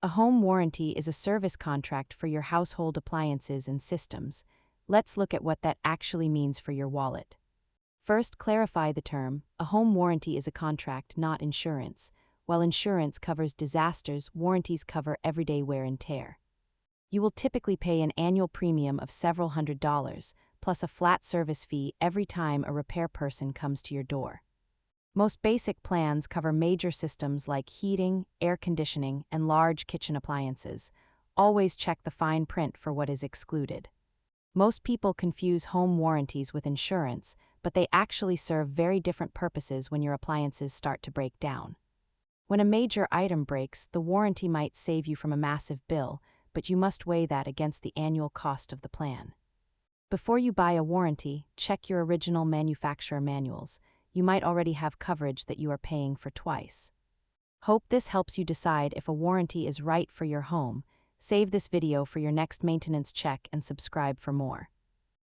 A home warranty is a service contract for your household appliances and systems. Let's look at what that actually means for your wallet. First, clarify the term. A home warranty is a contract, not insurance. While insurance covers disasters, warranties cover everyday wear and tear. You will typically pay an annual premium of several $100s, plus a flat service fee every time a repair person comes to your door. Most basic plans cover major systems like heating, air conditioning, and large kitchen appliances. Always check the fine print for what is excluded. Most people confuse home warranties with insurance, but they actually serve very different purposes when your appliances start to break down. When a major item breaks, the warranty might save you from a massive bill, but you must weigh that against the annual cost of the plan. Before you buy a warranty, check your original manufacturer manuals. You might already have coverage that you are paying for twice. Hope this helps you decide if a warranty is right for your home. Save this video for your next maintenance check and subscribe for more.